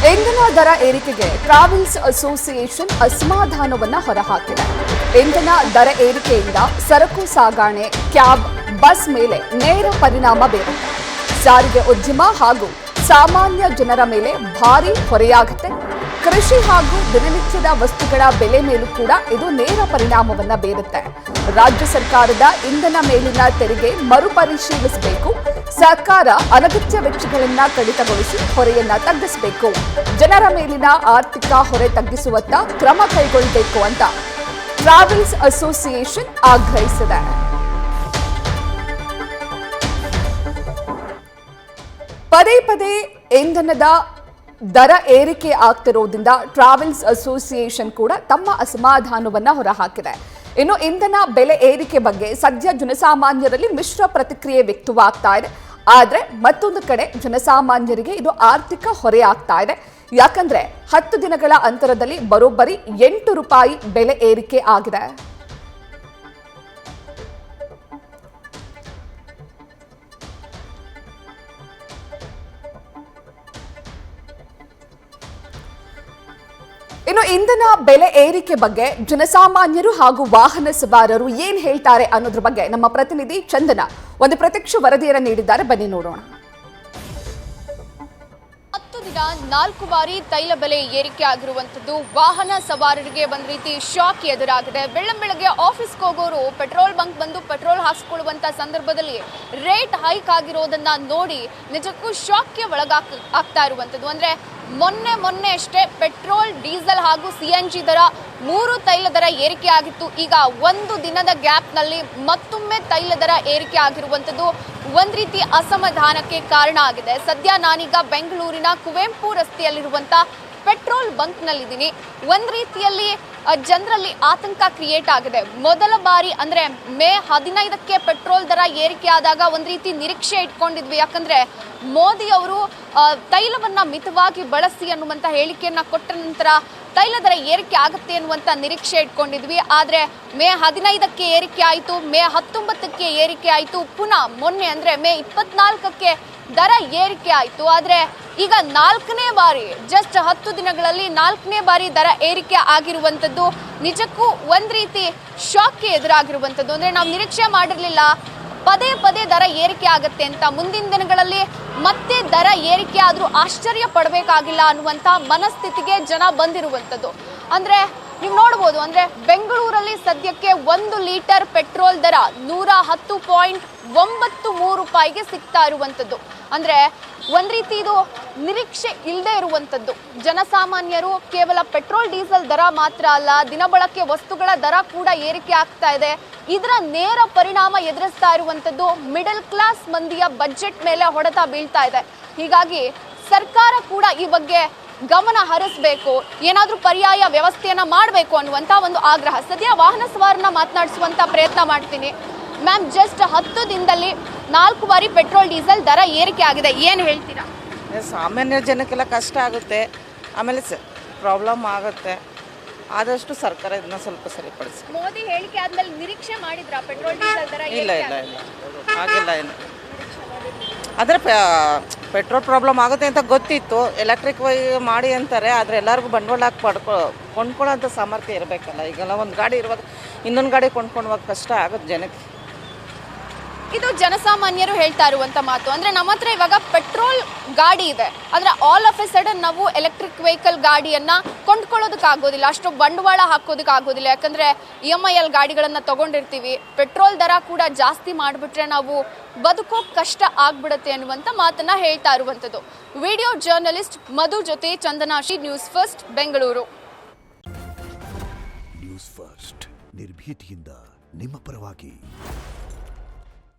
ಇಂಧನ ದರ ಏರಿಕೆಗೆ ಟ್ರಾವೆಲ್ಸ್ ಅಸೋಸಿಯೇಷನ್ ಅಸಮಾಧಾನವನ್ನ ಹೊರಹಾಕಿದೆ. ಇಂಧನ ದರ ಏರಿಕೆಯಿಂದ ಸರಕು ಸಾಗಣೆ, ಕ್ಯಾಬ್, ಬಸ್ ಮೇಲೆ ನೇರ ಪರಿಣಾಮ ಬೀರುತ್ತೆ. ಸಾರಿಗೆ ಉದ್ಯಮ ಹಾಗೂ ಸಾಮಾನ್ಯ ಜನರ ಮೇಲೆ ಭಾರಿ ಹೊರೆಯಾಗುತ್ತೆ. ಕೃಷಿ ಹಾಗೂ ದಿನನಿತ್ಯದ ವಸ್ತುಗಳ ಬೆಲೆ ಮೇಲೂ ಕೂಡ ಇದು ನೇರ ಪರಿಣಾಮವನ್ನ ಬೀರುತ್ತೆ. ರಾಜ್ಯ ಸರ್ಕಾರದ ಇಂಧನ ಮೇಲಿನ ತೆರಿಗೆ ಮರುಪರಿಶೀಲಿಸಬೇಕು. ಸರ್ಕಾರ ಅನಗತ್ಯ ವೆಚ್ಚಗಳನ್ನ ಕಡಿತಗೊಳಿಸಿ ಹೊರೆಯನ್ನ ತಗ್ಗಿಸಬೇಕು. ಜನರ ಮೇಲಿನ ಆರ್ಥಿಕ ಹೊರೆ ತಗ್ಗಿಸುವತ್ತ ಕ್ರಮ ಕೈಗೊಳ್ಳಬೇಕು ಅಂತ ಟ್ರಾವೆಲ್ಸ್ ಅಸೋಸಿಯೇಷನ್ ಆಗ್ರಹಿಸಿದೆ. ಪದೇ ಪದೇ ಇಂಧನದ ದರ ಏರಿಕೆ ಆಗ್ತಿರೋದ್ರಿಂದ ಟ್ರಾವೆಲ್ಸ್ ಅಸೋಸಿಯೇಷನ್ ಕೂಡ ತಮ್ಮ ಅಸಮಾಧಾನವನ್ನ ಹೊರಹಾಕಿದೆ. ಇನ್ನು ಇಂಧನ ಬೆಲೆ ಏರಿಕೆ ಬಗ್ಗೆ ಸದ್ಯ ಜನಸಾಮಾನ್ಯರಲ್ಲಿ ಮಿಶ್ರ ಪ್ರತಿಕ್ರಿಯೆ ವ್ಯಕ್ತವಾಗ್ತಾ ಇದೆ. ಆದರೆ ಮತ್ತೊಂದು ಕಡೆ ಜನಸಾಮಾನ್ಯರಿಗೆ ಇದು ಆರ್ಥಿಕ ಹೊರೆ ಆಗ್ತಾ ಇದೆ. ಯಾಕಂದ್ರೆ 10 ದಿನಗಳ ಅಂತರದಲ್ಲಿ ಬರೋಬ್ಬರಿ ₹8 ಬೆಲೆ ಏರಿಕೆ ಆಗಿದೆ. ಇನ್ನು ಇಂಧನ ಬೆಲೆ ಏರಿಕೆ ಬಗ್ಗೆ ಜನಸಾಮಾನ್ಯರು ಹಾಗೂ ವಾಹನ ಸವಾರರು ಏನ್ ಹೇಳ್ತಾರೆ ಅನ್ನೋದ್ರ ಬಗ್ಗೆ ನಮ್ಮ ಪ್ರತಿನಿಧಿ ಚಂದನ ಒಂದು ಪ್ರತ್ಯಕ್ಷ ವರದಿಯನ್ನು ನೀಡಿದ್ದಾರೆ. ಬನ್ನಿ ನೋಡೋಣ. 10 ದಿನ 4 ಬಾರಿ ತೈಲ ಬೆಲೆ ಏರಿಕೆ ಆಗಿರುವಂತದ್ದು ವಾಹನ ಸವಾರರಿಗೆ ಒಂದ್ ರೀತಿ ಶಾಕ್ ಎದುರಾಗಿದೆ. ಬೆಳ್ಳಂಬೆಳಗ್ಗೆ ಆಫೀಸ್ಗೆ ಹೋಗೋರು ಪೆಟ್ರೋಲ್ ಬಂಕ್ ಬಂದು ಪೆಟ್ರೋಲ್ ಹಾಕಿಕೊಳ್ಳುವಂತ ಸಂದರ್ಭದಲ್ಲಿ ರೇಟ್ ಹೈಕ್ ಆಗಿರೋದನ್ನ ನೋಡಿ ನಿಜಕ್ಕೂ ಶಾಕ್ಗೆ ಒಳಗಾಗ್ತಾ ಇರುವಂತದ್ದು. ಅಂದ್ರೆ ಮೊನ್ನೆ ಅಷ್ಟೇ ಪೆಟ್ರೋಲ್, ಡೀಸೆಲ್ ಹಾಗೂ CNG ದರ 3 ತೈಲ ದರ ಏರಿಕೆ ಆಗಿತ್ತು. ಈಗ ಒಂದು ದಿನದ ಗ್ಯಾಪ್ನಲ್ಲಿ ಮತ್ತೊಮ್ಮೆ ತೈಲ ದರ ಏರಿಕೆ ಆಗಿರುವಂಥದ್ದು ಒಂದ್ ರೀತಿ ಅಸಮಾಧಾನಕ್ಕೆ ಕಾರಣ ಆಗಿದೆ. ಸದ್ಯ ನಾನೀಗ ಬೆಂಗಳೂರಿನ ಕುವೆಂಪು ರಸ್ತೆಯಲ್ಲಿರುವಂತ ಪೆಟ್ರೋಲ್ ಬಂಕ್ನಲ್ಲಿದ್ದೀನಿ. ಒಂದ್ ರೀತಿಯಲ್ಲಿ ಜನರಲ್ಲಿ ಆತಂಕ ಕ್ರಿಯೇಟ್ ಆಗಿದೆ. ಮೊದಲ ಬಾರಿ ಅಂದ್ರೆ ಮೇ 15ಕ್ಕೆ ಪೆಟ್ರೋಲ್ ದರ ಏರಿಕೆ ಆದಾಗ ಒಂದ್ ರೀತಿ ನಿರೀಕ್ಷೆ ಇಟ್ಕೊಂಡಿದ್ವಿ. ಯಾಕಂದ್ರೆ ಮೋದಿ ಅವರು ತೈಲವನ್ನ ಮಿತವಾಗಿ ಬಳಸಿ ಅನ್ನುವಂತ ಹೇಳಿಕೆಯನ್ನ ಕೊಟ್ಟ ನಂತರ ತೈಲ ದರ ಏರಿಕೆ ಆಗುತ್ತೆ ಅನ್ನುವಂತ ನಿರೀಕ್ಷೆ ಇಟ್ಕೊಂಡಿದ್ವಿ. ಆದ್ರೆ ಮೇ 15ಕ್ಕೆ ಏರಿಕೆ ಆಯಿತು, ಮೇ 19ಕ್ಕೆ ಏರಿಕೆ ಆಯಿತು, ಪುನಃ ಮೊನ್ನೆ ಅಂದ್ರೆ ಮೇ 24ಕ್ಕೆ ದರ ಏರಿಕೆ ಆಯಿತು. ಆದ್ರೆ ಈಗ 4ನೇ ಬಾರಿ ಜಸ್ಟ್ 10 ದಿನಗಳಲ್ಲಿ 4ನೇ ಬಾರಿ ದರ ಏರಿಕೆ ಆಗಿರುವಂಥದ್ದು ನಿಜಕ್ಕೂ ಒಂದ್ ರೀತಿ ಶಾಕ್ಗೆ ಎದುರಾಗಿರುವಂಥದ್ದು. ಅಂದ್ರೆ ನಾವು ನಿರೀಕ್ಷೆ ಮಾಡಿರ್ಲಿಲ್ಲ ಪದೇ ಪದೇ ದರ ಏರಿಕೆ ಆಗತ್ತೆ ಅಂತ. ಮುಂದಿನ ದಿನಗಳಲ್ಲಿ ಮತ್ತೆ ದರ ಏರಿಕೆ ಆದ್ರೂ ಆಶ್ಚರ್ಯ ಪಡಬೇಕಾಗಿಲ್ಲ ಅನ್ನುವಂತ ಮನಸ್ಥಿತಿಗೆ ಜನ ಬಂದಿರುವಂಥದ್ದು. ಅಂದ್ರೆ ನೀವು ನೋಡ್ಬೋದು, ಅಂದ್ರೆ ಬೆಂಗಳೂರಲ್ಲಿ ಸದ್ಯಕ್ಕೆ 1 ಲೀಟರ್ ಪೆಟ್ರೋಲ್ ದರ ₹110.93 ಸಿಗ್ತಾ ಇರುವಂಥದ್ದು. ಅಂದ್ರೆ ಒಂದ್ ರೀತಿ ಇದು ನಿರೀಕ್ಷೆ ಇಲ್ಲದೆ ಇರುವಂಥದ್ದು. ಜನಸಾಮಾನ್ಯರು ಕೇವಲ ಪೆಟ್ರೋಲ್, ಡೀಸೆಲ್ ದರ ಮಾತ್ರ ಅಲ್ಲ, ದಿನಬಳಕೆ ವಸ್ತುಗಳ ದರ ಕೂಡ ಏರಿಕೆ ಆಗ್ತಾ ಇದೆ. ಇದರ ನೇರ ಪರಿಣಾಮ ಎದುರಿಸ್ತಾ ಇರುವಂಥದ್ದು ಮಿಡಲ್ ಕ್ಲಾಸ್ ಮಂದಿಯ ಬಜೆಟ್ ಮೇಲೆ ಹೊಡೆತ ಬೀಳ್ತಾ ಇದೆ. ಹೀಗಾಗಿ ಸರ್ಕಾರ ಕೂಡ ಈ ಬಗ್ಗೆ ಗಮನ ಹರಿಸಬೇಕು, ಏನಾದ್ರೂ ಪರ್ಯಾಯ ವ್ಯವಸ್ಥೆಯನ್ನ ಮಾಡಬೇಕು ಅನ್ನುವಂತ ಒಂದು ಆಗ್ರಹ. ಸದ್ಯ ವಾಹನ ಸವಾರನ ಮಾತನಾಡಿಸುವಂತ ಪ್ರಯತ್ನ ಮಾಡ್ತೀನಿ. ಮ್ಯಾಮ್, ಜಸ್ಟ್ 10 ದಿನದಲ್ಲಿ 4 ಬಾರಿ ಪೆಟ್ರೋಲ್, ಡೀಸೆಲ್ ದರ ಏರಿಕೆ ಆಗಿದೆ, ಏನು ಹೇಳ್ತೀರಾ? ಸಾಮಾನ್ಯ ಜನಕ್ಕೆಲ್ಲ ಕಷ್ಟ ಆಗುತ್ತೆ, ಆಮೇಲೆ ಪ್ರಾಬ್ಲಮ್ ಆಗುತ್ತೆ. ಆದಷ್ಟು ಸರ್ಕಾರ ಇದನ್ನ ಸ್ವಲ್ಪ ಸರಿಪಡಿಸಿ. ಮೋದಿ ಹೇಳಿಕೆ ಆದ್ಮೇಲೆ ನಿರೀಕ್ಷೆ ಮಾಡಿದ್ರಾ ಪೆಟ್ರೋಲ್, ಡೀಸೆಲ್ ದರ? ಇಲ್ಲ ಹಾಗೆಲ್ಲ ಏನು. ಆದರೆ ಪೆಟ್ರೋಲ್ ಪ್ರಾಬ್ಲಮ್ ಆಗುತ್ತೆ ಅಂತ ಗೊತ್ತಿತ್ತು, ಎಲೆಕ್ಟ್ರಿಕ್ ಮಾಡಿ ಅಂತಾರೆ. ಆದರೆ ಎಲ್ಲರಿಗೂ ಬಂಡವಾಳ ಹಾಕಿ ಕೊಂಡ್ಕೊಳ್ಳೋಂಥ ಸಾಮರ್ಥ್ಯ ಇರಬೇಕಲ್ಲ. ಈಗೆಲ್ಲ ಒಂದು ಗಾಡಿ ಇರುವಾಗ ಇನ್ನೊಂದು ಗಾಡಿ ಕೊಂಡ್ಕೊಳ್ಳುವಾಗ ಕಷ್ಟ ಆಗುತ್ತೆ ಜನಕ್ಕೆ. ಇದು ಜನಸಾಮಾನ್ಯರು ಹೇಳ್ತಾ ಇರುವಂತ ಮಾತು. ಅಂದ್ರೆ ನಮ್ಮ ಹತ್ರ ಇವಾಗ ಪೆಟ್ರೋಲ್ ಗಾಡಿ ಇದೆ, ಆದ್ರೆ ಆಲ್ ಆಫ್ ಎ ಸಡನ್ ನಾವು ಎಲೆಕ್ಟ್ರಿಕ್ ವೆಹಿಕಲ್ ಗಾಡಿಯನ್ನ ಕೊಂಡ್ಕೊಳ್ಳೋದಕ್ಕಾಗೋದಿಲ್ಲ, ಅಷ್ಟು ಬಂಡವಾಳ ಹಾಕೋದಕ್ಕಾಗೋದಿಲ್ಲ. ಯಾಕಂದ್ರೆ EMI ಗಾಡಿಗಳನ್ನ ತಗೊಂಡಿರ್ತೀವಿ, ಪೆಟ್ರೋಲ್ ದರ ಕೂಡ ಜಾಸ್ತಿ ಮಾಡಿಬಿಟ್ರೆ ನಾವು ಬದುಕೋ ಕಷ್ಟ ಆಗ್ಬಿಡುತ್ತೆ ಅನ್ನುವಂತ ಮಾತನ್ನ ಹೇಳ್ತಾ ಇರುವಂತದ್ದು. ವಿಡಿಯೋ ಜರ್ನಲಿಸ್ಟ್ ಮಧು ಜೊತೆ Chandana, news first, Bengaluru. News first ನಿರ್ಭೀತಿಯಿಂದ ನಿಮ್ಮ ಪರವಾಗಿ.